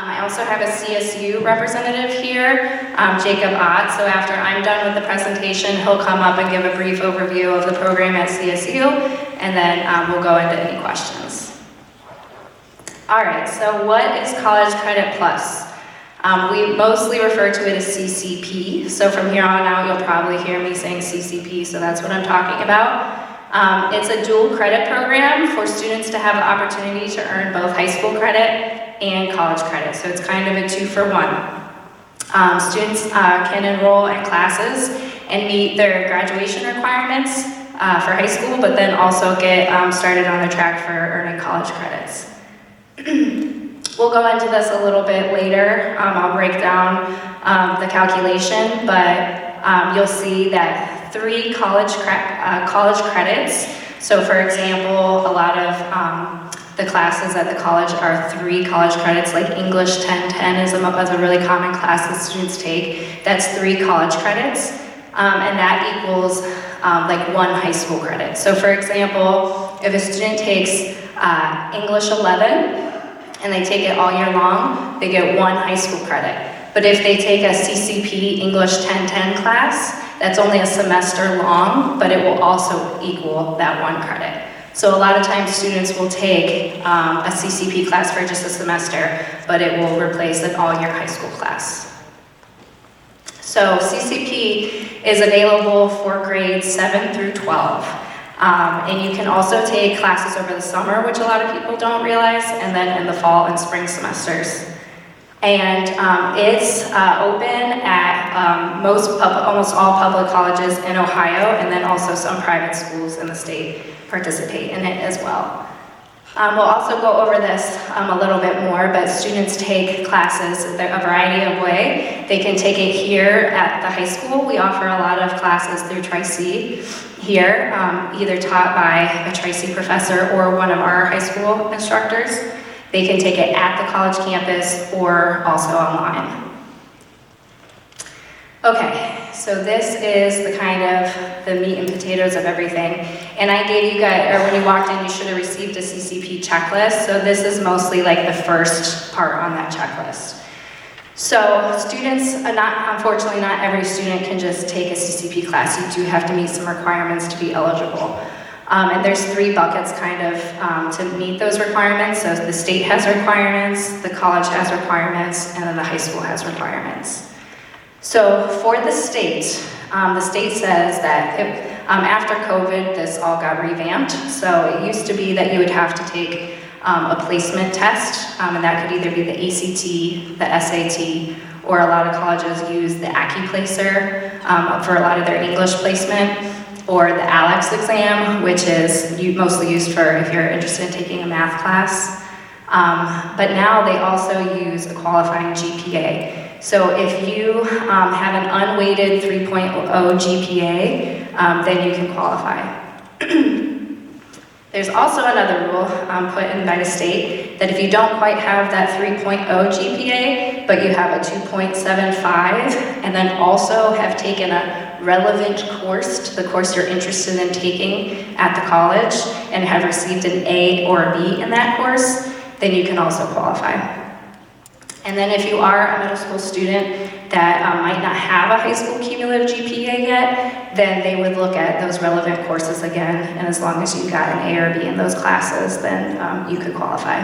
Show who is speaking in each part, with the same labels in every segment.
Speaker 1: I also have a CSU representative here, Jacob Ott. So after I'm done with the presentation, he'll come up and give a brief overview of the program at CSU, and then we'll go into any questions. All right, so what is College Credit Plus? We mostly refer to it as CCP. So from here on out, you'll probably hear me saying CCP, so that's what I'm talking about. It's a dual credit program for students to have the opportunity to earn both high school credit and college credit. So it's kind of a 2-for-1. Students can enroll in classes and meet their graduation requirements for high school, but then also get started on the track for earning college credits. We'll go into this a little bit later. I'll break down the calculation, but you'll see that 3 college credits. So for example, a lot of the classes at the college are 3 college credits, like English 1010 is a really common class that students take. That's 3 college credits, and that equals like 1 high school credit. So for example, if a student takes English 11, and they take it all year long, they get 1 high school credit. But if they take a CCP English 1010 class, that's only a semester long, but it will also equal that 1 credit. So a lot of times students will take a CCP class for just a semester, but it will replace an all-year high school class. So CCP is available for grades 7 through 12. And you can also take classes over the summer, which a lot of people don't realize, and then in the fall and spring semesters. And it's open at almost all public colleges in Ohio, and then also some private schools in the state participate in it as well. We'll also go over this a little bit more, but students take classes a variety of ways. They can take it here at the high school. We offer a lot of classes through Tri-C here, either taught by a Tri-C professor or one of our high school instructors. They can take it at the college campus or also online. Okay, so this is the kind of the meat and potatoes of everything. And I gave you guys, or when you walked in, you should have received a CCP checklist. So this is mostly like the first part on that checklist. So students, unfortunately not every student can just take a CCP class. You do have to meet some requirements to be eligible. And there's 3 buckets kind of to meet those requirements. So the state has requirements, the college has requirements, and then the high school has requirements. So for the state says that after COVID, this all got revamped. So it used to be that you would have to take a placement test, and that could either be the ACT, the SAT, or a lot of colleges use the AccuPlacer for a lot of their English placement, or the ALEX exam, which is mostly used for if you're interested in taking a math class. But now they also use a qualifying GPA. So if you have an unweighted 3.0 GPA, then you can qualify. There's also another rule put in by the state that if you don't quite have that 3.0 GPA, but you have a 2.75, and then also have taken a relevant course to the course you're interested in taking at the college and have received an A or a B in that course, then you can also qualify. And then if you are a middle school student that might not have a high school cumulative GPA yet, then they would look at those relevant courses again, and as long as you got an A or B in those classes, then you could qualify.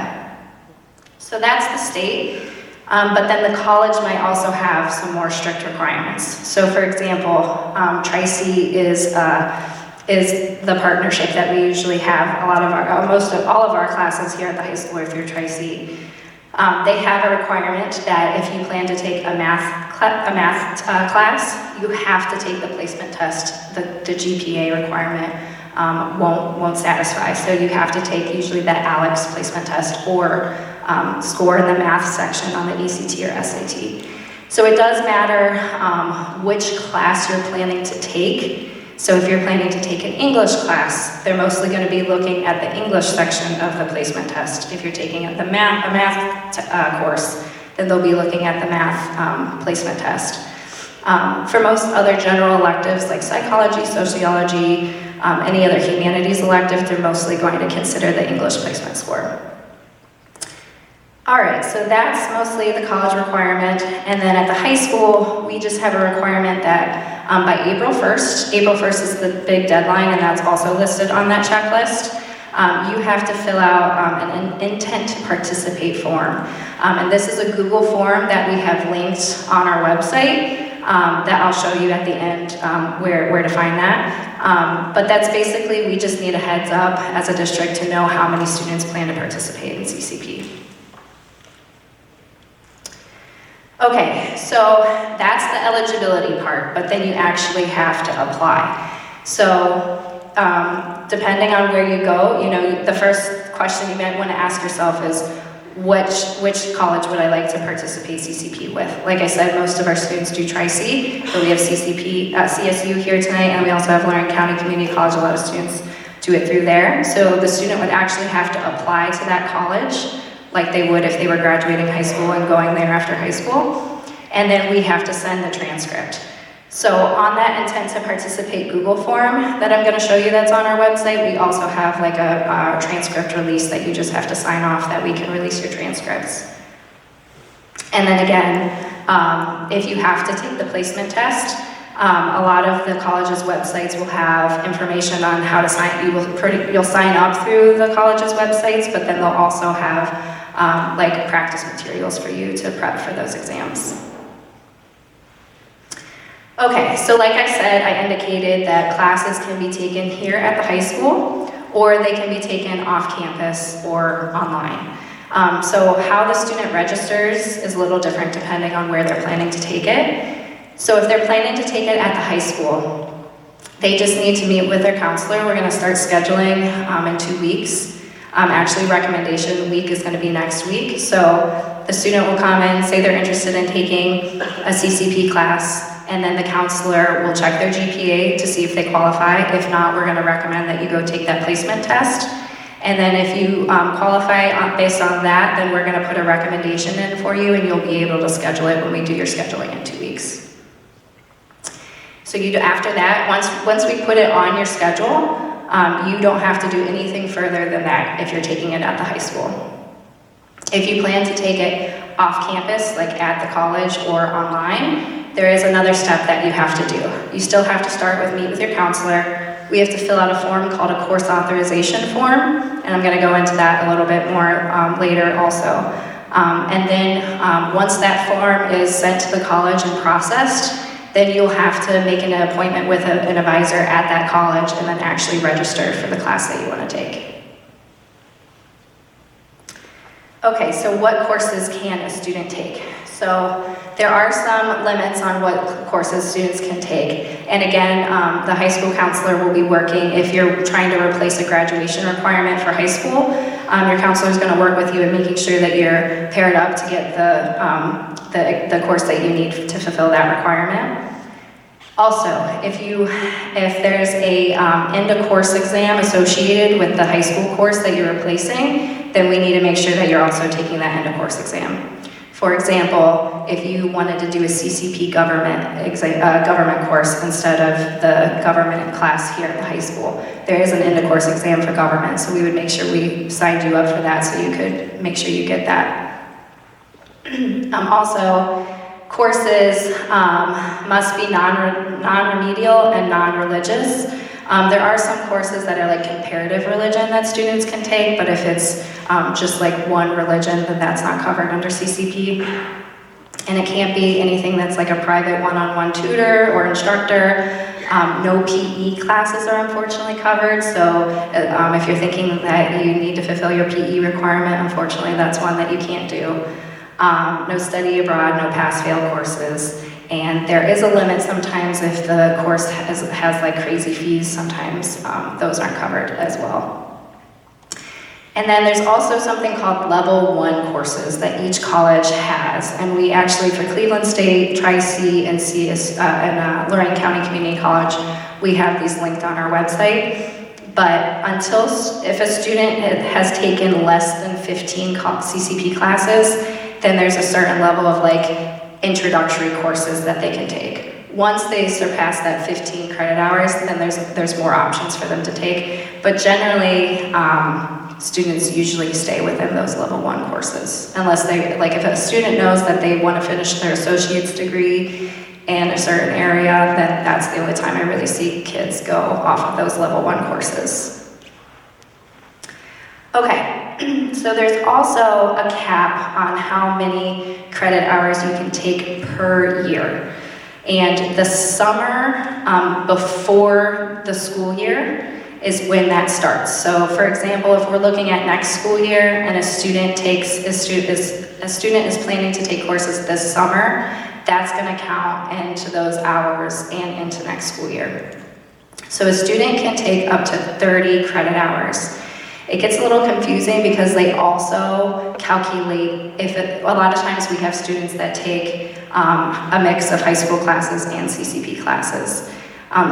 Speaker 1: So that's the state, but then the college might also have some more strict requirements. So for example, Tri-C is the partnership that we usually have. All of our classes here at the high school are through Tri-C. They have a requirement that if you plan to take a math class, you have to take the placement test. The GPA requirement won't satisfy. So you have to take usually that ALEX placement test or score in the math section on the ACT or SAT. So it does matter which class you're planning to take. So if you're planning to take an English class, they're mostly going to be looking at the English section of the placement test. If you're taking a math course, then they'll be looking at the math placement test. For most other general electives like psychology, sociology, any other humanities elective, they're mostly going to consider the English placement score. All right, so that's mostly the college requirement. And then at the high school, we just have a requirement that by April 1st is the big deadline, and that's also listed on that checklist. You have to fill out an intent to participate form. And this is a Google form that we have linked on our website that I'll show you at the end where to find that. But that's basically, we just need a heads up as a district to know how many students plan to participate in CCP. Okay, so that's the eligibility part, but then you actually have to apply. So depending on where you go, you know, the first question you might want to ask yourself is, which college would I like to participate CCP with? Like I said, most of our students do Tri-C, but we have CSU here tonight, and we also have Lorain County Community College. A lot of students do it through there. So the student would actually have to apply to that college like they would if they were graduating high school and going there after high school. And then we have to send the transcript. So on that intent to participate Google form that I'm gonna show you that's on our website, we also have like a transcript release that you just have to sign off that we can release your transcripts. And then again, if you have to take the placement test, a lot of the college's websites will have information on how to sign. You'll sign up through the college's websites, but then they'll also have like practice materials for you to prep for those exams. Okay, so like I said, I indicated that classes can be taken here at the high school, or they can be taken off campus or online. So how the student registers is a little different depending on where they're planning to take it. So if they're planning to take it at the high school, they just need to meet with their counselor. We're gonna start scheduling in 2 weeks. Actually, recommendation week is gonna be next week. So the student will come in, say they're interested in taking a CCP class, and then the counselor will check their GPA to see if they qualify. If not, we're gonna recommend that you go take that placement test. And then if you qualify based on that, then we're gonna put a recommendation in for you, and you'll be able to schedule it when we do your scheduling in 2 weeks. So after that, once we put it on your schedule, you don't have to do anything further than that if you're taking it at the high school. If you plan to take it off campus, like at the college or online, there is another step that you have to do. You still have to start with meet with your counselor. We have to fill out a form called a course authorization form, and I'm gonna go into that a little bit more later also. And then once that form is sent to the college and processed, then you'll have to make an appointment with an advisor at that college and then actually register for the class that you want to take. Okay, so what courses can a student take? So there are some limits on what courses students can take. And again, the high school counselor will be working, if you're trying to replace a graduation requirement for high school, your counselor is going to work with you in making sure that you're paired up to get the course that you need to fulfill that requirement. Also, if there's a end of course exam associated with the high school course that you're replacing, then we need to make sure that you're also taking that end of course exam. For example, if you wanted to do a CCP government course instead of the government class here at the high school, there is an end of course exam for government, so we would make sure we signed you up for that so you could make sure you get that. Also, courses must be non-remedial and non-religious. There are some courses that are like comparative religion that students can take, but if it's just like one religion, then that's not covered under CCP. And it can't be anything that's like a private one-on-one tutor or instructor. No PE classes are unfortunately covered, so if you're thinking that you need to fulfill your PE requirement, unfortunately that's one that you can't do. No study abroad, no pass-fail courses. And there is a limit sometimes if the course has like crazy fees, sometimes those aren't covered as well. And then there's also something called level 1 courses that each college has. And we actually, for Cleveland State, Tri-C, and Lorain County Community College, we have these linked on our website. But if a student has taken less than 15 CCP classes, then there's a certain level of like introductory courses that they can take. Once they surpass that 15 credit hours, then there's more options for them to take. But generally, students usually stay within those level 1 courses. Unless they, like if a student knows that they want to finish their associate's degree in a certain area, then that's the only time I really see kids go off of those level 1 courses. Okay, so there's also a cap on how many credit hours you can take per year. And the summer before the school year is when that starts. So for example, if we're looking at next school year and a student is planning to take courses this summer, that's gonna count into those hours and into next school year. So a student can take up to 30 credit hours. It gets a little confusing because they also calculate, a lot of times we have students that take a mix of high school classes and CCP classes.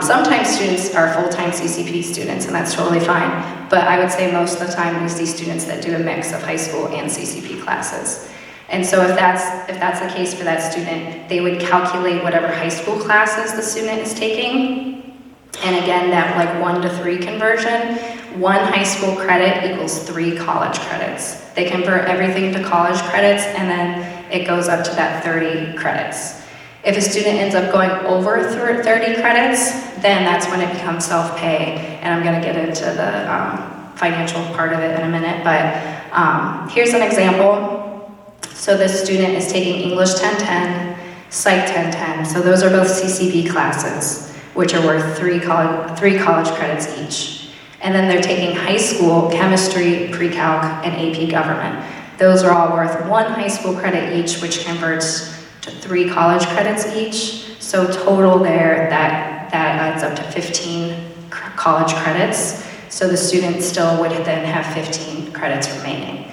Speaker 1: Sometimes students are full-time CCP students, and that's totally fine, but I would say most of the time we see students that do a mix of high school and CCP classes. And so if that's the case for that student, they would calculate whatever high school classes the student is taking, and again, that like 1 to 3 conversion, 1 high school credit equals 3 college credits. They convert everything to college credits, and then it goes up to that 30 credits. If a student ends up going over 30 credits, then that's when it becomes self-pay, and I'm gonna get into the financial part of it in a minute, but here's an example. So this student is taking English 1010, Psych 1010, so those are both CCP classes, which are worth 3 college credits each. And then they're taking high school chemistry, pre-calc, and AP government. Those are all worth 1 high school credit each, which converts to 3 college credits each. So total there, that adds up to 15 college credits. So the student still would then have 15 credits remaining.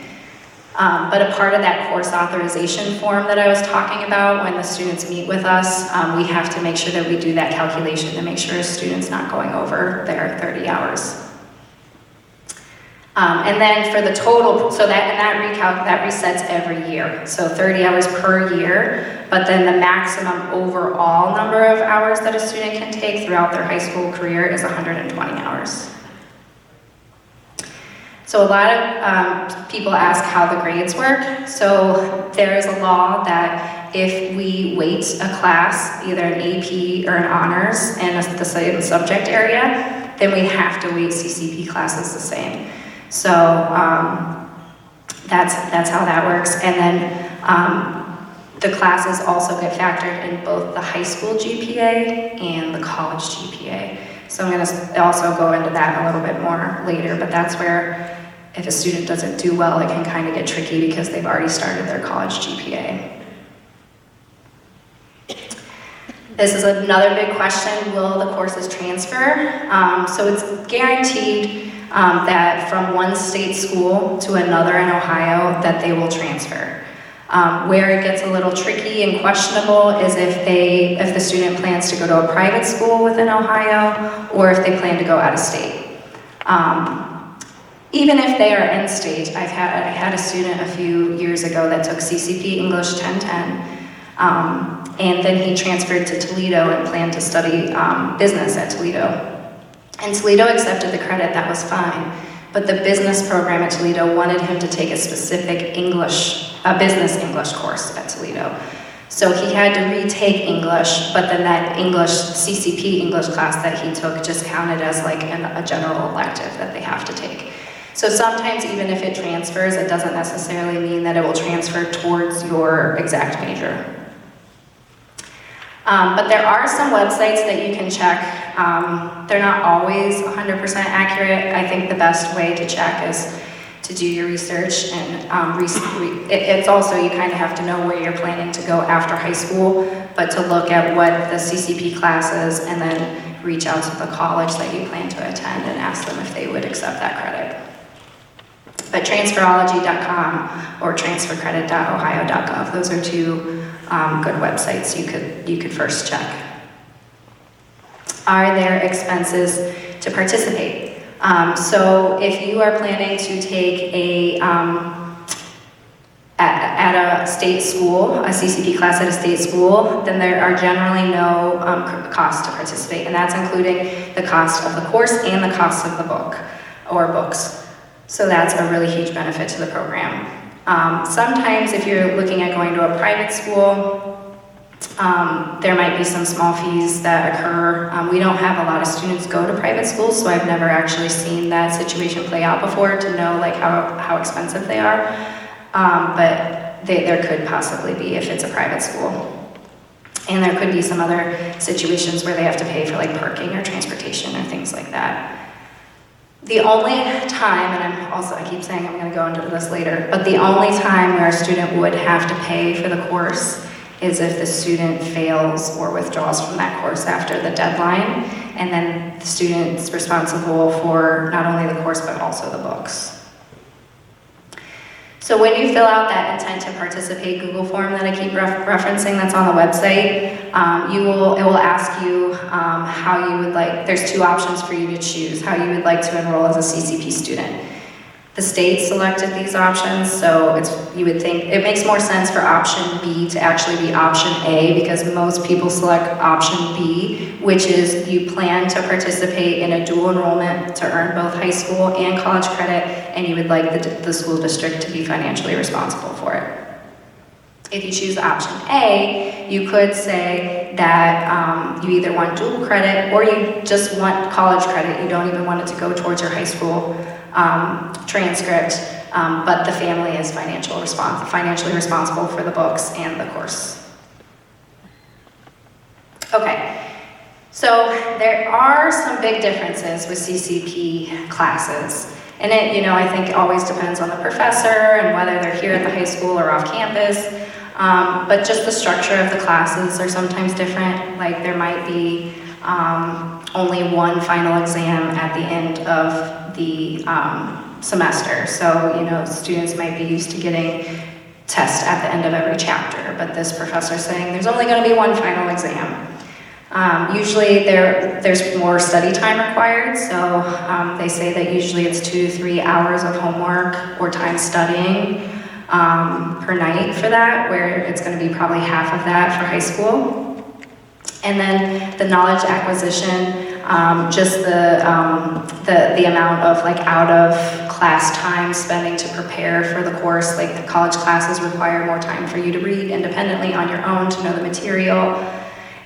Speaker 1: But a part of that course authorization form that I was talking about, when the students meet with us, we have to make sure that we do that calculation to make sure a student's not going over their 30 hours. And then for the total, so that resets every year. So 30 hours per year, but then the maximum overall number of hours that a student can take throughout their high school career is 120 hours. So a lot of people ask how the grades work. So there is a law that if we weight a class, either an AP or an honors, in the same subject area, then we have to weight CCP classes the same. So that's how that works. And then the classes also get factored in both the high school GPA and the college GPA. So I'm going to also go into that a little bit more later, but that's where if a student doesn't do well, it can kind of get tricky because they've already started their college GPA. This is another big question, will the courses transfer? So it's guaranteed that from one state school to another in Ohio that they will transfer. Where it gets a little tricky and questionable is if the student plans to go to a private school within Ohio or if they plan to go out of state. Even if they are in state, I had a student a few years ago that took CCP English 1010, and then he transferred to Toledo and planned to study business at Toledo. And Toledo accepted the credit, that was fine. But the business program at Toledo wanted him to take a specific business English course at Toledo. So he had to retake English, but then that CCP English class that he took just counted as like a general elective that they have to take. So sometimes even if it transfers, it doesn't necessarily mean that it will transfer towards your exact major. But there are some websites that you can check. They're not always 100% accurate. I think the best way to check is to do your research, and it's also, you kind of have to know where you're planning to go after high school, but to look at what the CCP class is and then reach out to the college that you plan to attend and ask them if they would accept that credit. But transferology.com or transfercredit.ohio.gov, those are two good websites you could first check. Are there expenses to participate? So if you are planning to take at a state school, a CCP class at a state school, then there are generally no costs to participate, and that's including the cost of the course and the cost of the book or books. So that's a really huge benefit to the program. Sometimes if you're looking at going to a private school, there might be some small fees that occur. We don't have a lot of students go to private schools, so I've never actually seen that situation play out before to know like how expensive they are. But there could possibly be if it's a private school. And there could be some other situations where they have to pay for like parking or transportation or things like that. The only time, and I keep saying I'm going to go into this later, but the only time where a student would have to pay for the course is if the student fails or withdraws from that course after the deadline, and then the student's responsible for not only the course but also the books. So when you fill out that intent to participate Google form that I keep referencing that's on the website, it will ask you how you would like, there's two options for you to choose, how you would like to enroll as a CCP student. The state selected these options, so you would think it makes more sense for option B to actually be option A, because most people select option B, which is you plan to participate in a dual enrollment to earn both high school and college credit, and you would like the school district to be financially responsible for it. If you choose option A, you could say that you either want dual credit or you just want college credit. You don't even want it to go towards your high school transcript, but the family is financially responsible for the books and the course. Okay, so there are some big differences with CCP classes. And it, I think always depends on the professor and whether they're here at the high school or off campus. But just the structure of the classes are sometimes different. Like there might be only one final exam at the end of the semester. So, students might be used to getting tests at the end of every chapter, but this professor's saying there's only going to be one final exam. Usually there's more study time required, so they say that usually it's 2 to 3 hours of homework or time studying per night for that, where it's going to be probably half of that for high school. And then the knowledge acquisition, just the amount of like out of class time spending to prepare for the course. Like the college classes require more time for you to read independently on your own to know the material.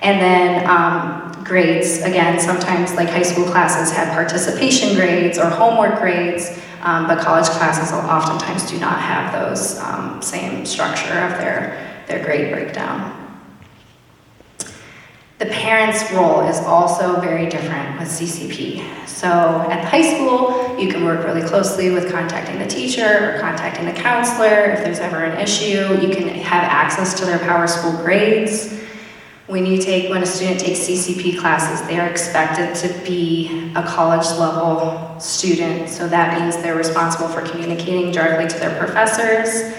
Speaker 1: And then grades, again, sometimes like high school classes have participation grades or homework grades, but college classes oftentimes do not have those same structure of their grade breakdown. The parent's role is also very different with CCP. So at the high school, you can work really closely with contacting the teacher or contacting the counselor. If there's ever an issue, you can have access to their Power School grades. When a student takes CCP classes, they are expected to be a college level student. So that means they're responsible for communicating directly to their professors.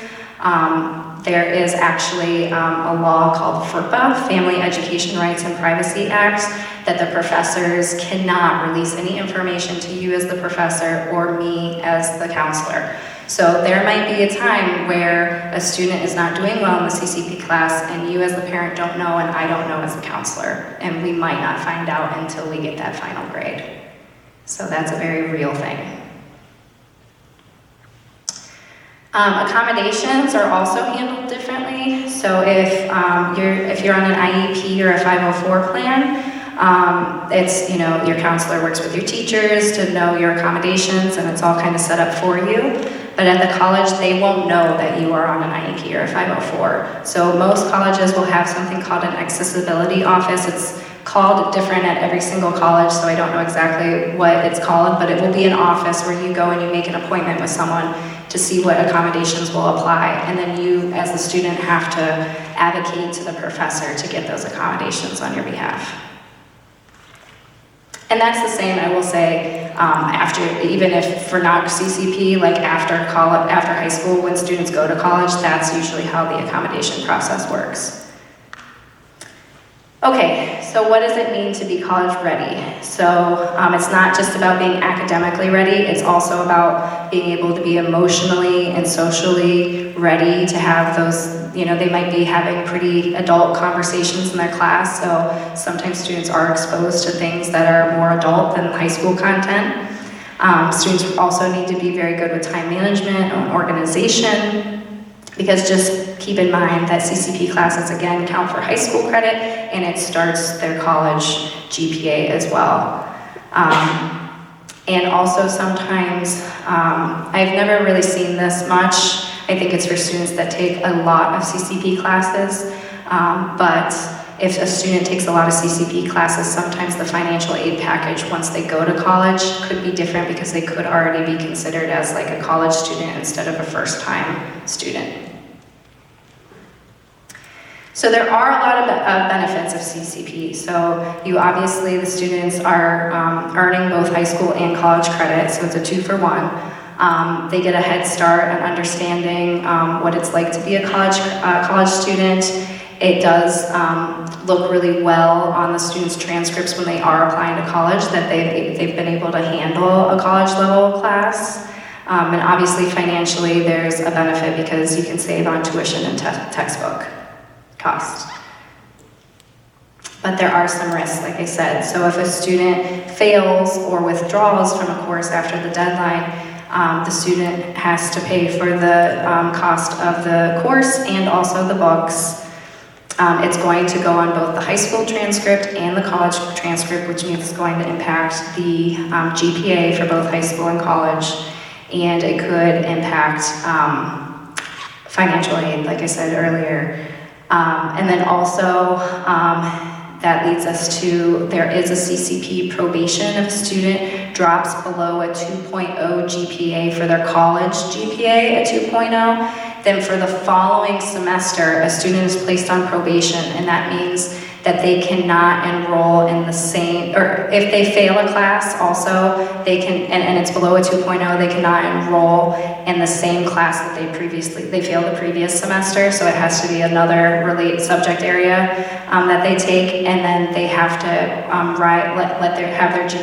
Speaker 1: There is actually a law called FERPA, Family Education Rights and Privacy Act, that the professors cannot release any information to you as the professor or me as the counselor. So there might be a time where a student is not doing well in the CCP class and you as the parent don't know and I don't know as the counselor, and we might not find out until we get that final grade. So that's a very real thing. Accommodations are also handled differently. So if you're on an IEP or a 504 plan, it's, your counselor works with your teachers to know your accommodations and it's all kind of set up for you. But at the college, they won't know that you are on an IEP or a 504. So most colleges will have something called an accessibility office. It's called different at every single college, so I don't know exactly what it's called, but it will be an office where you go and you make an appointment with someone to see what accommodations will apply. And then you, as the student, have to advocate to the professor to get those accommodations on your behalf. And that's the same, I will say, even if for not CCP, like after high school, when students go to college, that's usually how the accommodation process works. Okay, so what does it mean to be college ready? So it's not just about being academically ready, it's also about being able to be emotionally and socially ready to have those, they might be having pretty adult conversations in their class, so sometimes students are exposed to things that are more adult than high school content. Students also need to be very good with time management and organization, because just keep in mind that CCP classes, again, count for high school credit, and it starts their college GPA as well. And also sometimes, I've never really seen this much. I think it's for students that take a lot of CCP classes, but if a student takes a lot of CCP classes, sometimes the financial aid package once they go to college could be different, because they could already be considered as like a college student instead of a first-time student. So there are a lot of benefits of CCP. So you obviously, the students are earning both high school and college credit, so it's a 2-for-1. They get a head start on understanding what it's like to be a college student. It does look really well on the students' transcripts when they are applying to college that they've been able to handle a college level class. And obviously financially there's a benefit, because you can save on tuition and textbook cost. But there are some risks, like I said. So if a student fails or withdraws from a course after the deadline, the student has to pay for the cost of the course and also the books. It's going to go on both the high school transcript and the college transcript, which means it's going to impact the GPA for both high school and college, and it could impact financial aid, like I said earlier. And then also, that leads us to, there is a CCP probation. If a student drops below a 2.0 GPA for their college GPA at 2.0, then for the following semester, a student is placed on probation, and that means that they cannot enroll in the same, or if they fail a class also, they can, and it's below a 2.0, they cannot enroll in the same class that they failed the previous semester, so it has to be another related subject area that they take, and then they have to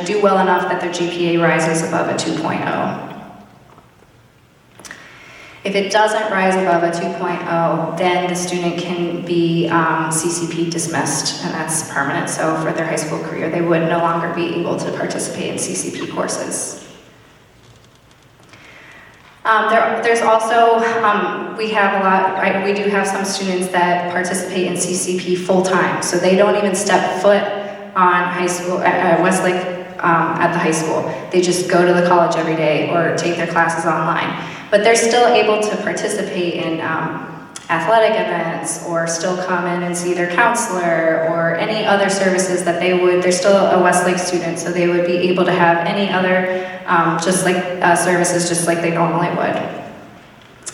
Speaker 1: do well enough that their GPA rises above a 2.0. If it doesn't rise above a 2.0, then the student can be CCP dismissed, and that's permanent. So for their high school career, they would no longer be able to participate in CCP courses. There's also, we do have some students that participate in CCP full-time, so they don't even step foot on high school, at Westlake at the high school. They just go to the college every day or take their classes online. But they're still able to participate in athletic events, or still come in and see their counselor, or any other services that they're still a Westlake student, so they would be able to have any other services just like they normally would.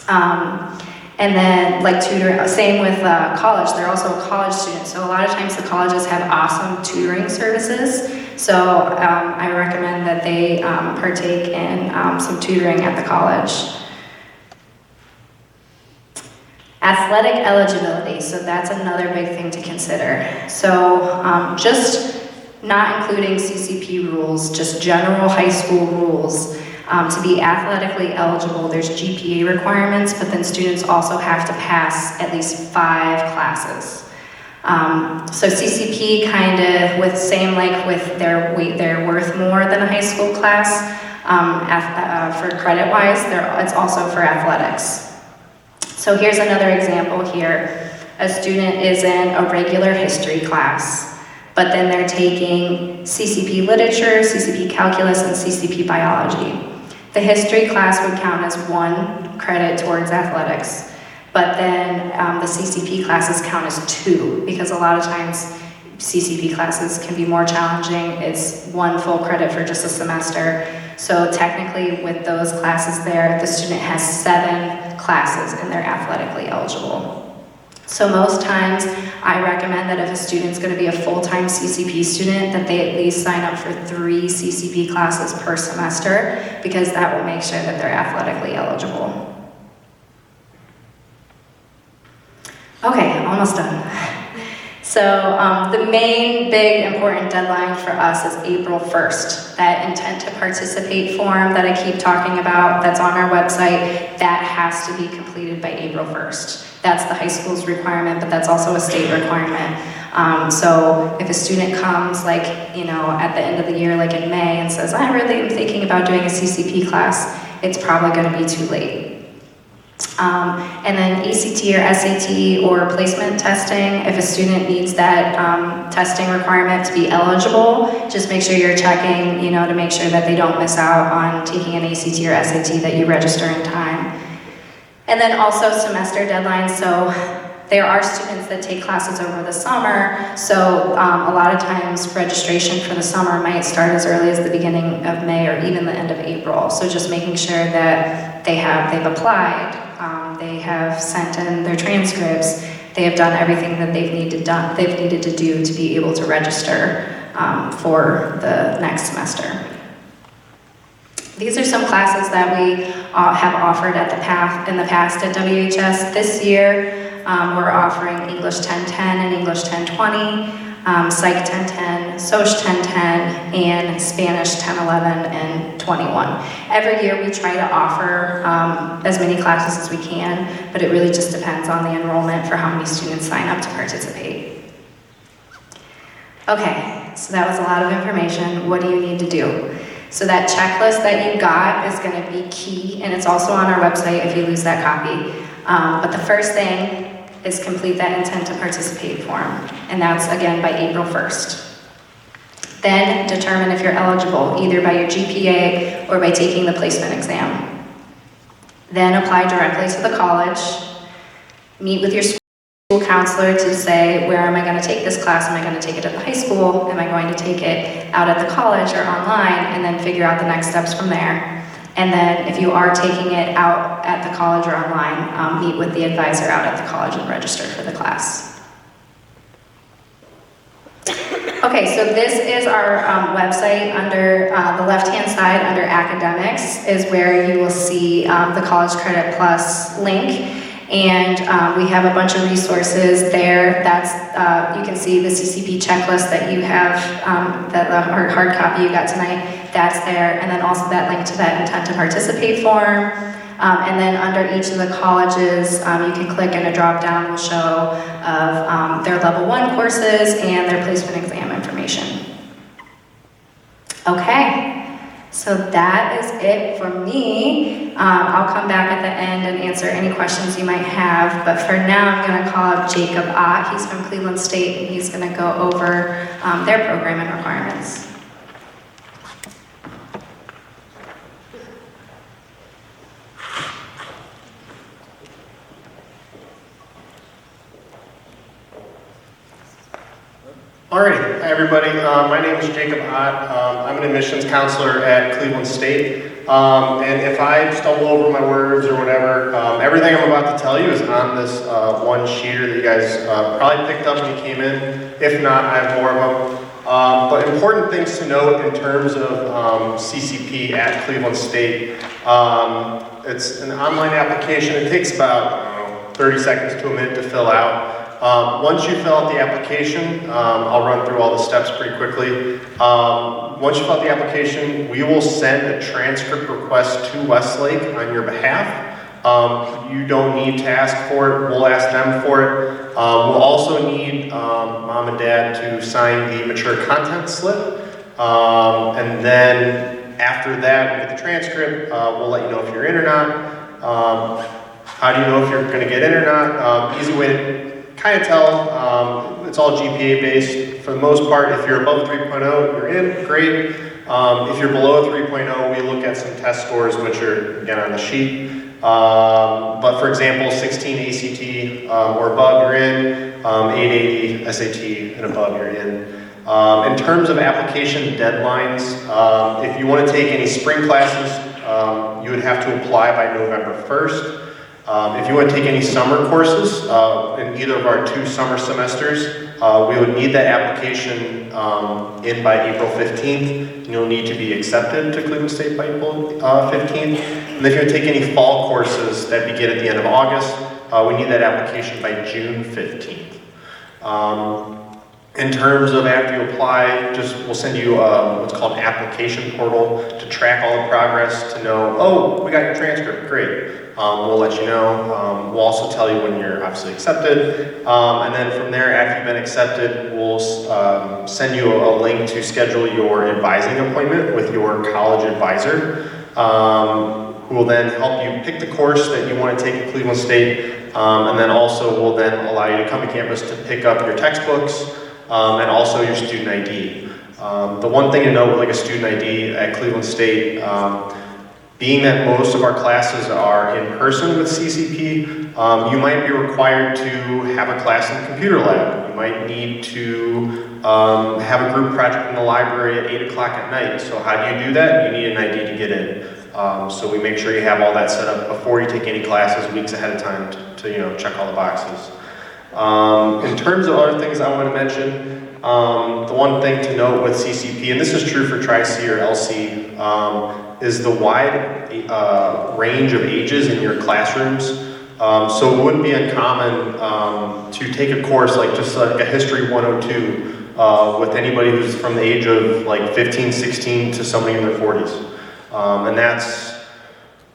Speaker 1: And then like tutor, same with college, they're also a college student, so a lot of times the colleges have awesome tutoring services, so I recommend that they partake in some tutoring at the college. Athletic eligibility, so that's another big thing to consider. So just not including CCP rules, just general high school rules. To be athletically eligible, there's GPA requirements, but then students also have to pass at least 5 classes. So CCP kind of, they're worth more than a high school class. For credit-wise, it's also for athletics. So here's another example here. A student is in a regular history class, but then they're taking CCP literature, CCP calculus, and CCP biology. The history class would count as 1 credit towards athletics, but then the CCP classes count as 2, because a lot of times CCP classes can be more challenging. It's 1 full credit for just a semester. So technically with those classes there, the student has 7 classes and they're athletically eligible. So most times I recommend that if a student's going to be a full-time CCP student, that they at least sign up for 3 CCP classes per semester, because that will make sure that they're athletically eligible. Okay, almost done. So the main big important deadline for us is April 1st. That intent to participate form that I keep talking about, that's on our website, that has to be completed by April 1st. That's the high school's requirement, but that's also a state requirement. So if a student comes at the end of the year, like in May, and says, I really am thinking about doing a CCP class, it's probably going to be too late. And then ACT or SAT or placement testing, if a student needs that testing requirement to be eligible, just make sure you're checking, to make sure that they don't miss out on taking an ACT or SAT, that you register in time. And then also semester deadlines. So there are students that take classes over the summer, so a lot of times registration for the summer might start as early as the beginning of May or even the end of April. So just making sure that they've applied, they have sent in their transcripts, they have done everything that they've needed to do to be able to register for the next semester. These are some classes that we have offered in the past at WHS. This year, we're offering English 1010 and English 1020, Psych 1010, Soc 1010, and Spanish 1011 and 21. Every year we try to offer as many classes as we can, but it really just depends on the enrollment for how many students sign up to participate. Okay, so that was a lot of information. What do you need to do? So that checklist that you got is going to be key, and it's also on our website if you lose that copy. But the first thing is complete that intent to participate form, and that's again by April 1st. Then determine if you're eligible, either by your GPA or by taking the placement exam. Then apply directly to the college, meet with your school counselor to say, where am I going to take this class? Am I going to take it at the high school? Am I going to take it out at the college or online? And then figure out the next steps from there. And then if you are taking it out at the college or online, meet with the advisor out at the college and register for the class. Okay, so this is our website. Under the left-hand side, under academics, is where you will see the College Credit Plus link. And we have a bunch of resources there. That's you can see the CCP checklist that you have, the hard copy you got tonight. That's there, and then also that link to that intent to participate form. And then under each of the colleges, you can click, and a drop-down will show of their level 1 courses and their placement exam information. Okay. So that is it for me. I'll come back at the end and answer any questions you might have, but for now I'm going to call up Jacob Ott. He's from Cleveland State, and he's going to go over their program and requirements.
Speaker 2: Alrighty, hi everybody. My name is Jacob Ott. I'm an admissions counselor at Cleveland State. And if I stumble over my words or whatever, everything I'm about to tell you is on this one sheeter that you guys probably picked up when you came in. If not, I have more of them. But important things to note in terms of CCP at Cleveland State. It's an online application. It takes about 30 seconds to a minute to fill out. Once you fill out the application, I'll run through all the steps pretty quickly. Once you fill out the application, we will send a transcript request to Westlake on your behalf. You don't need to ask for it, we'll ask them for it. We'll also need mom and dad to sign the mature content slip. And then after that, we get the transcript, we'll let you know if you're in or not. How do you know if you're going to get in or not? Easy way to kind of tell, it's all GPA based for the most part. If you're above 3.0, you're in, great. If you're below 3.0, we look at some test scores, which are again on the sheet. But for example, 16 ACT or above, you're in. 880 SAT and above, you're in. In terms of application deadlines, if you want to take any spring classes, you would have to apply by November 1st. If you want to take any summer courses in either of our 2 summer semesters, we would need that application in by April 15th. And you'll need to be accepted to Cleveland State by April 15th. And if you want to take any fall courses that begin at the end of August, we need that application by June 15th. In terms of after you apply, we'll send you what's called an application portal to track all the progress, to know, oh, we got your transcript, great. We'll let you know. We'll also tell you when you're obviously accepted. And then from there, after you've been accepted, we'll send you a link to schedule your advising appointment with your college advisor, who will then help you pick the course that you want to take at Cleveland State, and then also will then allow you to come to campus to pick up your textbooks, and also your student ID. The one thing to note with like a student ID at Cleveland State, being that most of our classes are in person with CCP, you might be required to have a class in the computer lab. You might need to have a group project in the library at 8 o'clock at night. So how do you do that? You need an ID to get in. So we make sure you have all that set up before you take any classes weeks ahead of time to check all the boxes. In terms of other things I want to mention, the one thing to note with CCP, and this is true for Tri-C or LC, is the wide range of ages in your classrooms. So it wouldn't be uncommon to take a course like a History 102 with anybody who's from the age of like 15, 16 to somebody in their 40s. And that's,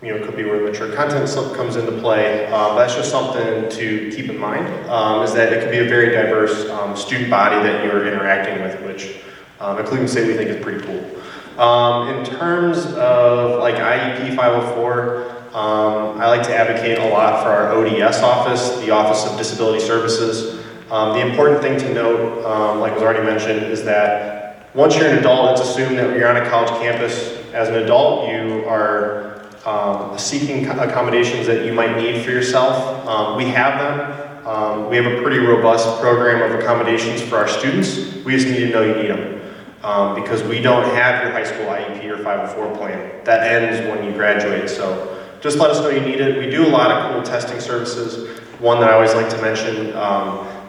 Speaker 2: could be where mature content slip comes into play. That's just something to keep in mind, is that it could be a very diverse student body that you're interacting with, which at Cleveland State we think is pretty cool. In terms of like IEP 504, I like to advocate a lot for our ODS office, the Office of Disability Services. The important thing to note, like was already mentioned, is that once you're an adult, it's assumed that you're on a college campus. As an adult, you are seeking accommodations that you might need for yourself. We have them. We have a pretty robust program of accommodations for our students. We just need to know you need them. Because we don't have your high school IEP or 504 plan. That ends when you graduate, so just let us know you need it. We do a lot of cool testing services. One that I always like to mention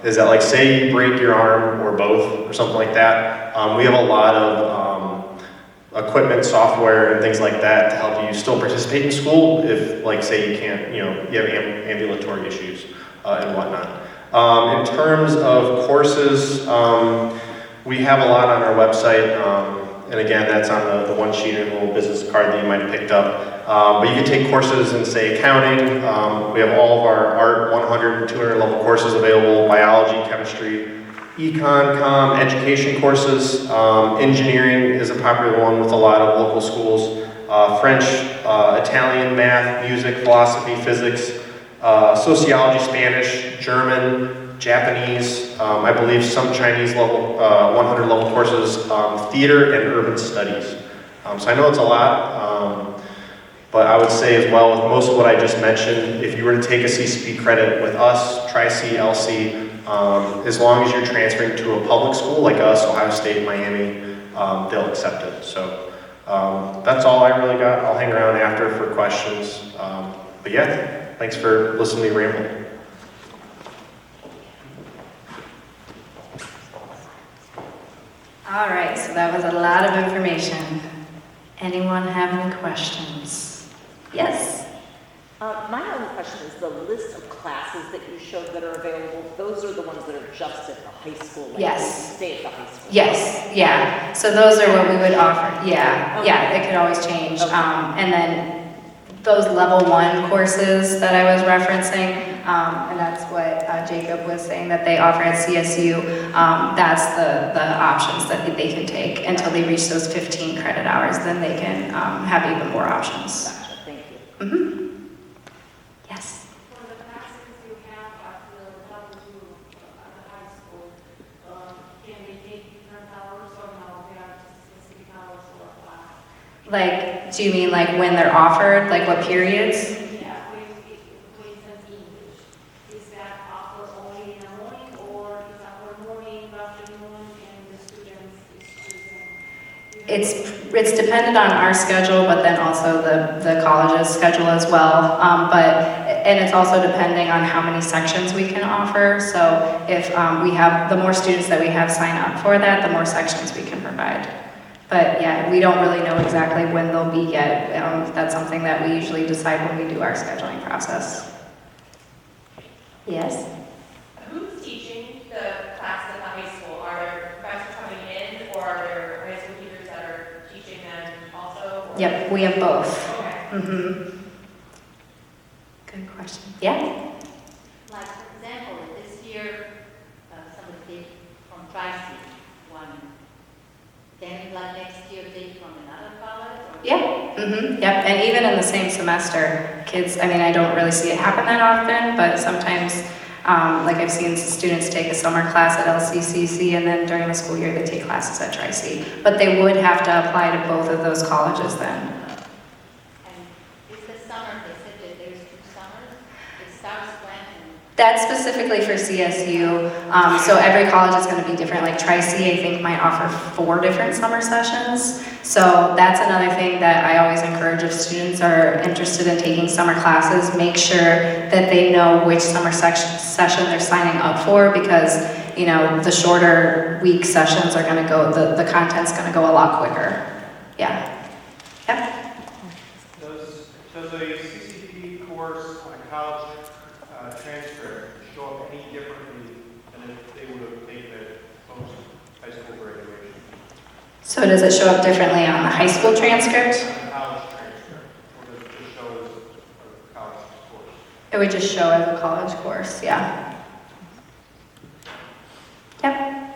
Speaker 2: is that, like, say you break your arm or both or something like that, we have a lot of equipment, software, and things like that to help you still participate in school if, like, say you can't, you have ambulatory issues and whatnot. In terms of courses, we have a lot on our website, and again, that's on the one sheet and little business card that you might have picked up. But you can take courses in, say, accounting. We have all of our art 100 and 200 level courses available, biology, chemistry, econ, comm, education courses. Engineering is a popular one with a lot of local schools. French, Italian, math, music, philosophy, physics, sociology, Spanish, German, Japanese, I believe some Chinese level, 100 level courses, theater and urban studies. So I know it's a lot, but I would say as well with most of what I just mentioned, if you were to take a CCP credit with us, Tri-C, LC, as long as you're transferring to a public school like us, Ohio State, Miami, they'll accept it. So that's all I really got. I'll hang around after for questions. But yeah, thanks for listening to me ramble.
Speaker 1: All right, so that was a lot of information. Anyone have any questions? Yes?
Speaker 3: My only question is the list of classes that you showed that are available, those are the ones that are just at the high school? Like
Speaker 1: Yes.
Speaker 3: They stay at the high school?
Speaker 1: Yes, yeah. So those are what we would offer. Yeah,
Speaker 3: Okay.
Speaker 1: yeah, it could always change.
Speaker 3: Okay.
Speaker 1: And then those level 1 courses that I was referencing, and that's what Jacob was saying that they offer at CSU, that's the options that they can take until they reach those 15 credit hours, then they can have even more options.
Speaker 3: Gotcha, thank you.
Speaker 1: Mm-hmm. Yes?
Speaker 4: For the classes you have at the level 2 at the high school, can they take different hours or no, they are just specific hours for a class?
Speaker 1: Like, do you mean like when they're offered, like what periods?
Speaker 4: Yeah, for instance, English, is that offered only in the morning or is it offered morning, afternoon, and the students is choosing?
Speaker 1: It's dependent on our schedule, but then also the college's schedule as well. And it's also depending on how many sections we can offer. So if we have, the more students that we have sign up for that, the more sections we can provide. But yeah, we don't really know exactly when they'll be yet. That's something that we usually decide when we do our scheduling process. Yes?
Speaker 5: Who's teaching the class at the high school? Are there
Speaker 1: Yep, we have both.
Speaker 4: Okay.
Speaker 1: Mm-hmm. Good question. Yeah?
Speaker 5: Like, for example, this year, somebody from Tri-C won. Then, like, next year, they from another college? Or
Speaker 1: Yeah. Mm-hmm. Yep. And even in the same semester, kids, I mean, I don't really see it happen that often, but sometimes, like I've seen students take a summer class at LCCC and then during the school year they take classes at Tri-C. But they would have to apply to both of those colleges then.
Speaker 5: And it's the summer, they said that there's 2 summers. It starts when and
Speaker 1: That's specifically for CSU. So every college is going to be different. Like Tri-C, I think, might offer 4 different summer sessions. So that's another thing that I always encourage if students are interested in taking summer classes, make sure that they know which summer session they're signing up for, because, you know, the shorter week sessions are going to go, the content's going to go a lot quicker. Yeah. Yep.
Speaker 6: Does a CCP course on a college transcript show up any differently than if they would have taken it post-high school graduation?
Speaker 1: So does it show up differently on the high school transcript?
Speaker 6: On a college transcript, or does it just show as a college course?
Speaker 1: It would just show as a college course, yeah. Yep.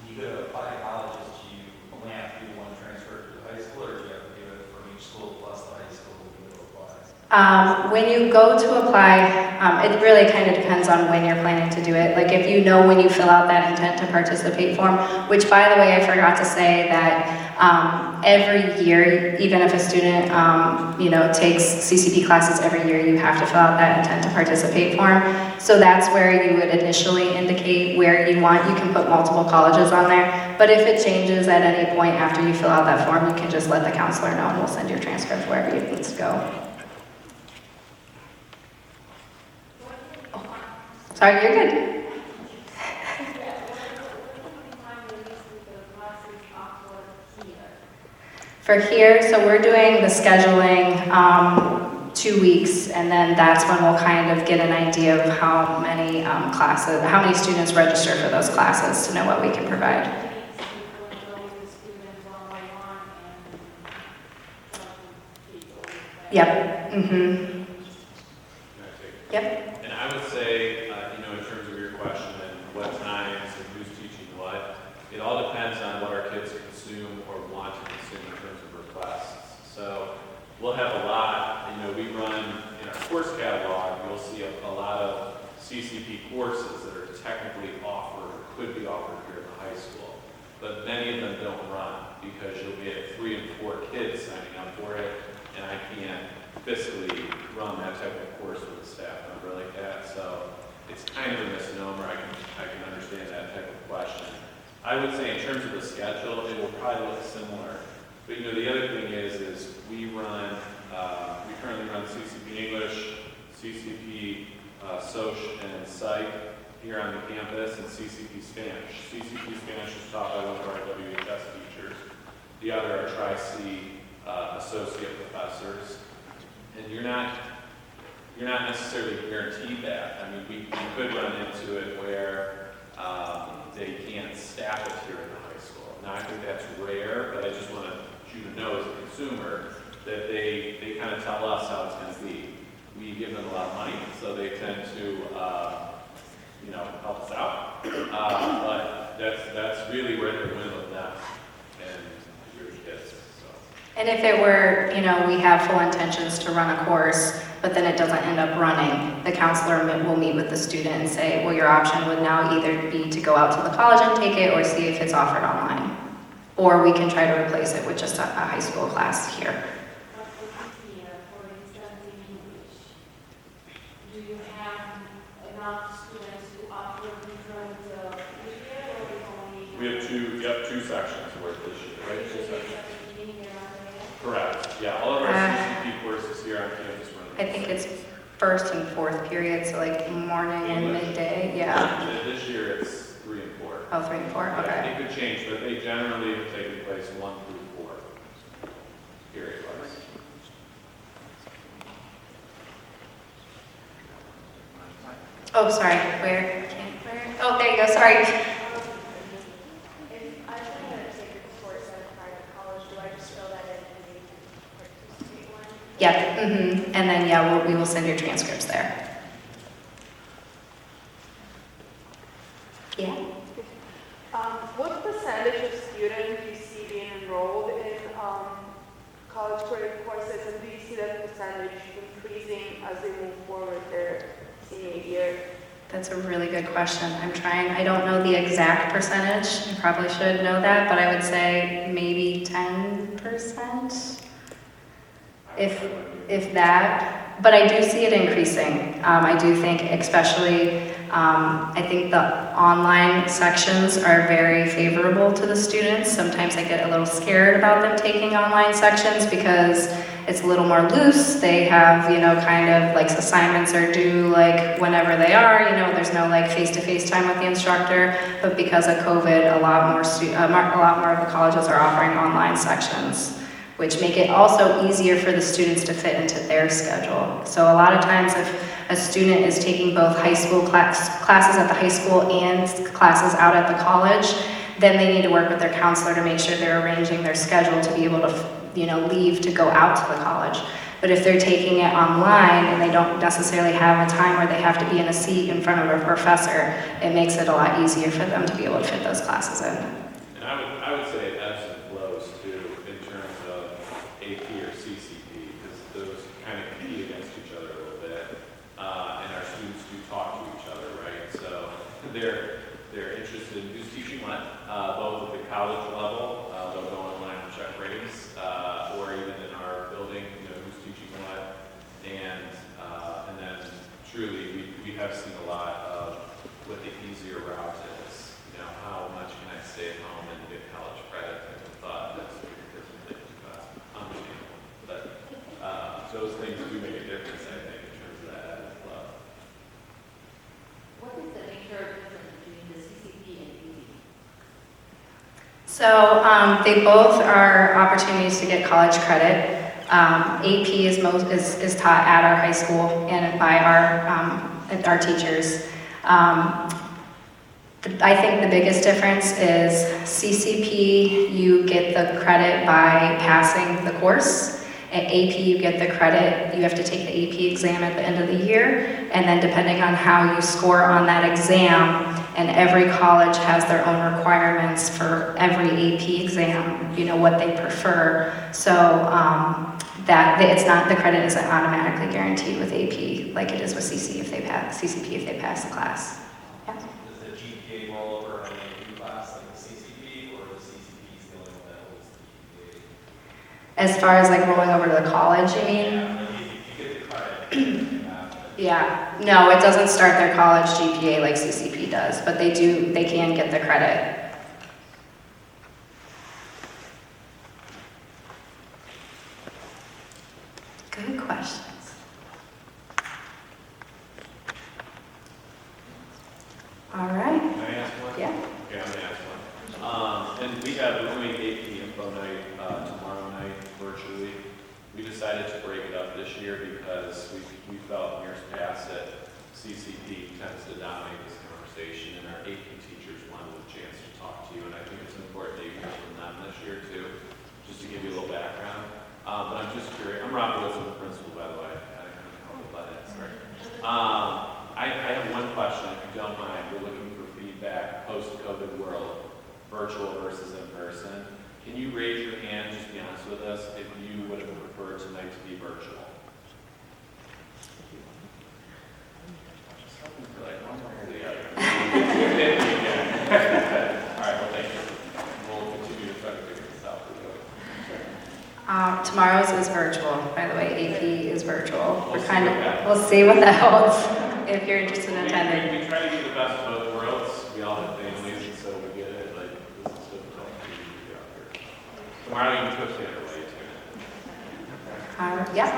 Speaker 7: You go to apply to colleges, do you only have to do one transfer to the high school, or do you have to do it from each school plus the high school to apply?
Speaker 1: When you go to apply, it really kind of depends on when you're planning to do it. Like if you know when you fill out that intent to participate form, which by the way, I forgot to say that every year, even if a student, you know, takes CCP classes every year, you have to fill out that intent to participate form. So that's where you would initially indicate where you want. You can put multiple colleges on there, but if it changes at any point after you fill out that form, you can just let the counselor know and we'll send your transcript wherever it needs to go. Sorry, you're good. For here, so we're doing the scheduling 2 weeks, and then that's when we'll kind of get an idea of how many classes, how many students register for those classes to know what we can provide. Yep. Mm-hmm. Yep.
Speaker 8: And I would say, you know, in terms of your question and what times and who's teaching what, it all depends on what our kids consume or want to consume in terms of requests. So we'll have a lot, you know, we run in our course catalog, you'll see a lot of CCP courses that are technically offered, or could be offered here at the high school. But many of them don't run because you'll get 3 and 4 kids signing up for it, and I can't fiscally run that type of course with a staff member like that. So it's kind of a misnomer. I can understand that type of question. I would say in terms of the schedule, it will probably look similar. But you know, the other thing is we currently run CCP English, CCP Soc and Psych here on the campus, and CCP Spanish. CCP Spanish is taught by one of our WHS teachers. The other are Tri-C associate professors. And you're not necessarily guaranteed that. I mean, we could run into it where they can't staff it here in the high school. Now, I think that's rare, but I just want you to know as a consumer that they kind of tell us how it's going to be. We give them a lot of money, so they tend to, you know, help us out. But that's really where they're winning with them and your kids. So.
Speaker 1: And if it were, you know, we have full intentions to run a course, but then it doesn't end up running, the counselor will meet with the student and say, well, your option would now either be to go out to the college and take it or see if it's offered online. Or we can try to replace it with just a high school class here.
Speaker 4: But for here, for instance, in English, do you have enough students to offer different year, or only?
Speaker 8: We have two sections worth this year, right? 2 sections. Correct. Yeah, all of our CCP courses here on campus run.
Speaker 1: I think it's first and fourth period, so like morning and midday, yeah.
Speaker 8: And this year it's 3 and 4.
Speaker 1: Oh, 3 and 4,
Speaker 8: Yeah,
Speaker 1: okay.
Speaker 8: it could change, but they generally have taken place 1 through 4, period-wise.
Speaker 1: Oh, sorry, where? Oh, there you go, sorry.
Speaker 9: If I plan to take a course at a private college, do I just fill that in and we
Speaker 1: Yep, and then, yeah, we will send your transcripts there. Yeah?
Speaker 9: What percentage of students do you see being enrolled in college credit courses, and do you see that percentage increasing as they move forward their senior year?
Speaker 1: That's a really good question. I don't know the exact percentage, I probably should know that, but I would say maybe 10%, if that. But I do see it increasing. I do think especially, I think the online sections are very favorable to the students. Sometimes I get a little scared about them taking online sections because it's a little more loose. They have, kind of like assignments are due like whenever they are, there's no like face-to-face time with the instructor. But because of COVID, a lot more of the colleges are offering online sections, which make it also easier for the students to fit into their schedule. So a lot of times if a student is taking both high school classes at the high school and classes out at the college, then they need to work with their counselor to make sure they're arranging their schedule to be able to leave to go out to the college. But if they're taking it online and they don't necessarily have a time where they have to be in a seat in front of a professor, it makes it a lot easier for them to be able to fit those classes in.
Speaker 8: And I would say it ebbs and flows too in terms of AP or CCP, because those kind of compete against each other a little bit, and our students do talk to each other, right? So they're interested in who's teaching what, both at the college level, they'll go online and check ratings, or even in our building, who's teaching what, and then truly we have seen a lot of what the easier route is. How much can I stay at home and get college credit? I thought that's understandable, but those things do make a difference, I think, in terms of that added flow.
Speaker 5: What is the major difference between the CCP and UB?
Speaker 1: So they both are opportunities to get college credit. AP is taught at our high school and by our teachers. I think the biggest difference is CCP, you get the credit by passing the course. At AP, you get the credit, you have to take the AP exam at the end of the year, and then depending on how you score on that exam, and every college has their own requirements for every AP exam, what they prefer. So the credit isn't automatically guaranteed with AP like it is with CCP if they pass the class. Yeah.
Speaker 7: Does the GPA roll over on any class like the CCP, or the CCP is the only one that holds the GPA?
Speaker 1: As far as like rolling over to the college, you mean?
Speaker 7: Yeah, you get the credit.
Speaker 1: Yeah, no, it doesn't start their college GPA like CCP does, but they can get the credit. Good questions. All right.
Speaker 8: Can I ask one?
Speaker 1: Yeah.
Speaker 8: Okay, I'm gonna ask one. And we're doing AP info night tomorrow night virtually. We decided to break it up this year because we felt in years past that CCP tends to dominate this conversation, and our AP teachers wanted a chance to talk to you, and I think it's important that you hear from them this year too, just to give you a little background. But I'm just curious. I'm Rob Wilson, the principal, by the way. I kind of help with that. Sorry. I have one question, if you don't mind. We're looking for feedback post-COVID world, virtual versus in person. Can you raise your hand, just be honest with us, if you would have preferred tonight to be virtual? All right, well, thank you. We'll continue to try to figure this out.
Speaker 1: Tomorrow's is virtual, by the way. AP is virtual. We'll see what that holds if you're interested in attending.
Speaker 8: We try to do the best of both worlds. We all have families, and so we get it. Like, this is difficult to be out here. Tomorrow you can push the other way, too.
Speaker 1: Yeah.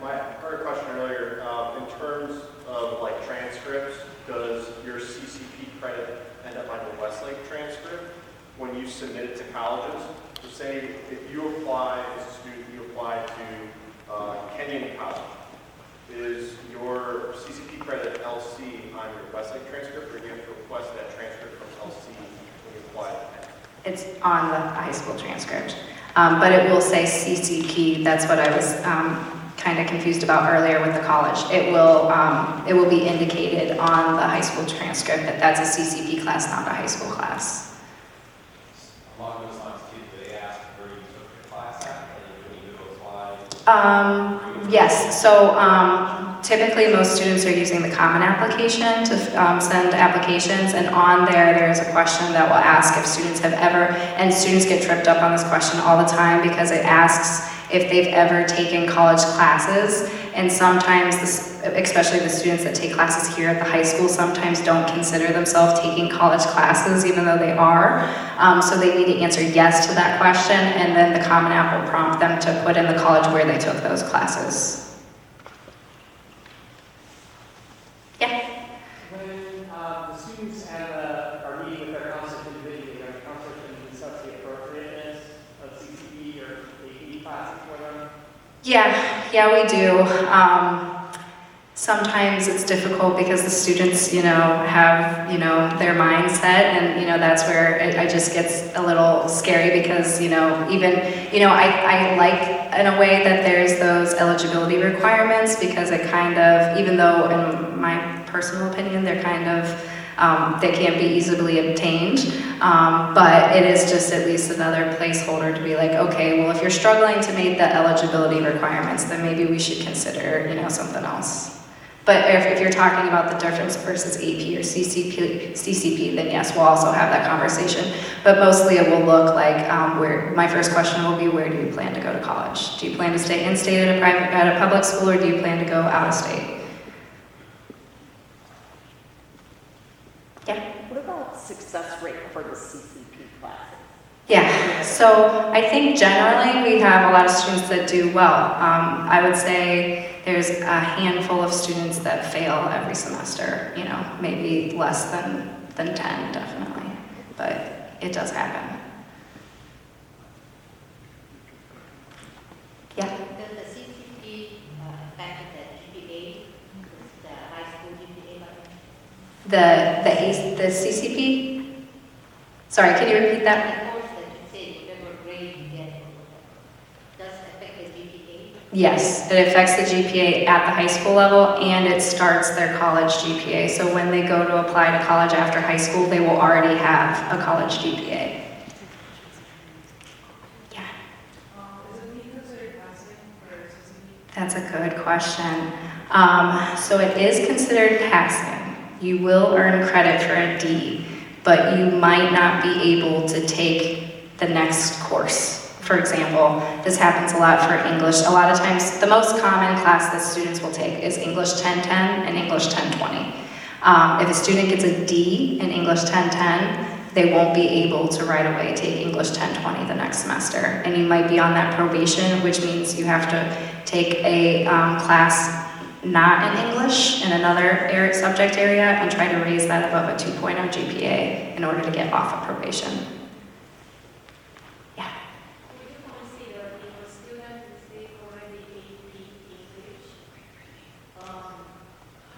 Speaker 2: My prior question earlier, in terms of like transcripts, does your CCP credit end up on your Westlake transcript when you submit it to colleges? So say if you apply as a student, you apply to Kenyon College, is your CCP credit LC on your Westlake transcript, or do you have to request that transcript from LC when you apply to Kenyon?
Speaker 1: It's on the high school transcript. But it will say CCP. That's what I was kind of confused about earlier with the college. It will be indicated on the high school transcript that that's a CCP class, not a high school class.
Speaker 7: Along those lines, too, do they ask where you took your class at, or when you apply?
Speaker 1: Yes, so typically most students are using the Common application to send applications, and on there's a question that will ask if students have ever, and students get tripped up on this question all the time because it asks if they've ever taken college classes, and sometimes, especially the students that take classes here at the high school, sometimes don't consider themselves taking college classes even though they are. So they need to answer yes to that question, and then the Common App will prompt them to put in the college where they took those classes. Yeah?
Speaker 10: When the students are meeting with their counselor individually, are the counselor can discuss the appropriateness of CCP or AP classes for them? Yeah,
Speaker 1: we do. Sometimes it's difficult because the students, have, their mindset, and, that's where it just gets a little scary because, I like in a way that there's those eligibility requirements because it kind of, even though in my personal opinion, they're kind of, they can't be easily obtained, but it is just at least another placeholder to be like, okay, well, if you're struggling to meet the eligibility requirements, then maybe we should consider, something else. But if you're talking about the difference versus AP or CCP, then yes, we'll also have that conversation. But mostly it will look like my first question will be, where do you plan to go to college? Do you plan to stay in-state at a public school, or do you plan to go out of state? Yeah.
Speaker 3: What about success rate for the CCP classes?
Speaker 1: Yeah, so I think generally we have a lot of students that do well. I would say there's a handful of students that fail every semester, maybe less than 10 definitely, but it does happen. Yeah?
Speaker 5: Does the CCP affect the GPA, the high school GPA?
Speaker 1: The CCP? Sorry, can you repeat that?
Speaker 5: The course that you say, whatever grade you get, does it affect the GPA?
Speaker 1: Yes, it affects the GPA at the high school level, and it starts their college GPA. So when they go to apply to college after high school, they will already have a college GPA. Yeah.
Speaker 4: Is it being considered passing for CCP?
Speaker 1: That's a good question. So it is considered passing. You will earn credit for a D, but you might not be able to take the next course. For example, this happens a lot for English. A lot of times, the most common class that students will take is English 1010 and English 1020. If a student gets a D in English 1010, they won't be able to right away take English 1020 the next semester. And you might be on that probation, which means you have to take a class not in English in another subject area and try to raise that above a 2.0 GPA in order to get off of probation. Yeah.
Speaker 4: Would you consider if a student is take already AP English,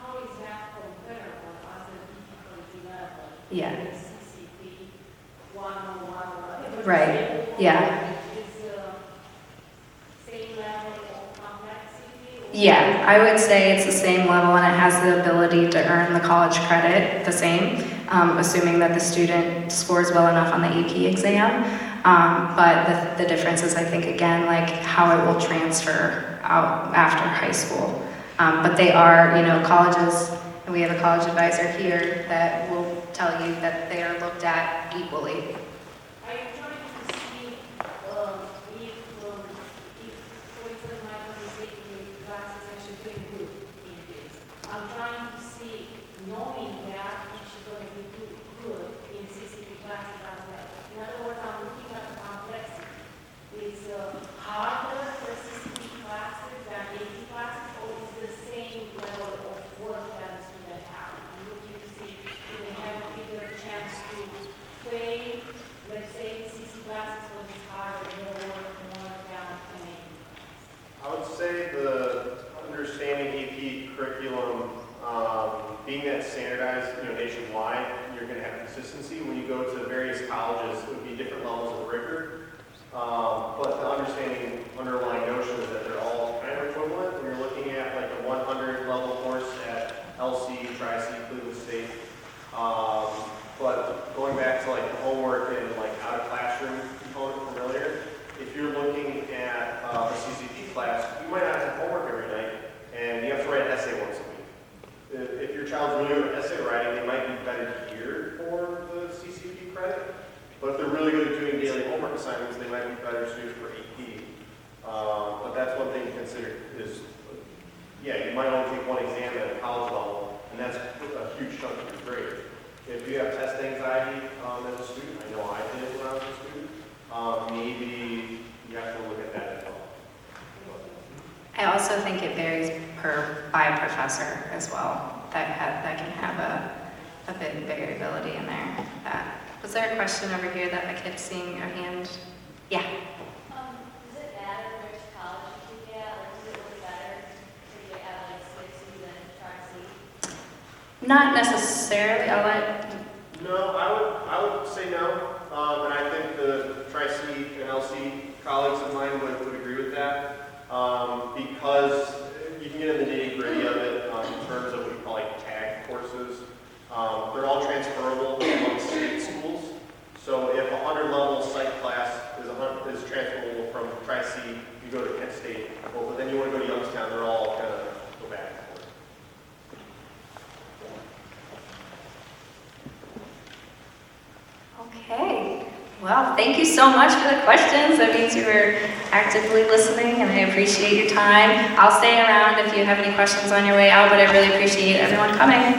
Speaker 4: how is that comparable as a difficulty level?
Speaker 1: Yeah.
Speaker 4: In CCP 101 or whatever.
Speaker 1: Right. Yeah.
Speaker 4: Same level of complexity?
Speaker 1: Yeah, I would say it's the same level, and it has the ability to earn the college credit the same, assuming that the student scores well enough on the AP exam. But the difference is, I think, again, like how it will transfer out after high school. But they are, colleges, and we have a college advisor here that will tell you that they are looked at equally.
Speaker 4: I'm trying to see if, for instance, my conversation classes I should do good in this. I'm trying to see, knowing that she's going to be good in CCP classes as well. In other words, I'm looking at the complexity. Is harder for CCP classes than AP classes, or is the same level of work that the student has? I'm looking to see if they have a bigger chance to play, let's say, CC classes when it's harder, more work, more down than AP classes.
Speaker 2: I would say the understanding AP curriculum, being that standardized, nationwide, you're going to have consistency. When you go to various colleges, it would be different levels of rigor. But the underlying notion is that they're all kind of equivalent. When you're looking at like the 100 level course at LC, Tri-C, Cleveland State. But going back to like the homework and like out of classroom component from earlier, if you're looking at a CCP class, you might not have homework every night, and you have to write an essay once a week. If your child's really good at essay writing, they might be better geared for the CCP credit. But if they're really good at doing daily homework assignments, they might be better suited for AP. But that's one thing to consider is, yeah, you might only take one exam at a college level, and that's a huge chunk of your grade. If you have test anxiety as a student, I know I did when I was a student, maybe you have to look at that as well.
Speaker 1: I also think it varies by professor as well. That can have a bit of variability in there. Was there a question over here that I kept seeing your hand? Yeah.
Speaker 4: Does it matter which college you get, or does it look better to get at like CSU than Tri-C?
Speaker 1: Not necessarily. I'll let.
Speaker 2: No, I would say no. And I think the Tri-C and LC colleagues of mine would agree with that. Because you can get in the nitty-gritty of it in terms of what you call like tag courses. They're all transferable among state schools. So if a 100 level psych class is transferable from Tri-C, you go to Kent State. Well, but then you want to go to Youngstown, they're all kind of go back and forth.
Speaker 1: Okay. Well, thank you so much for the questions. That means you were actively listening, and I appreciate your time. I'll stay around if you have any questions on your way out, but I really appreciate everyone coming.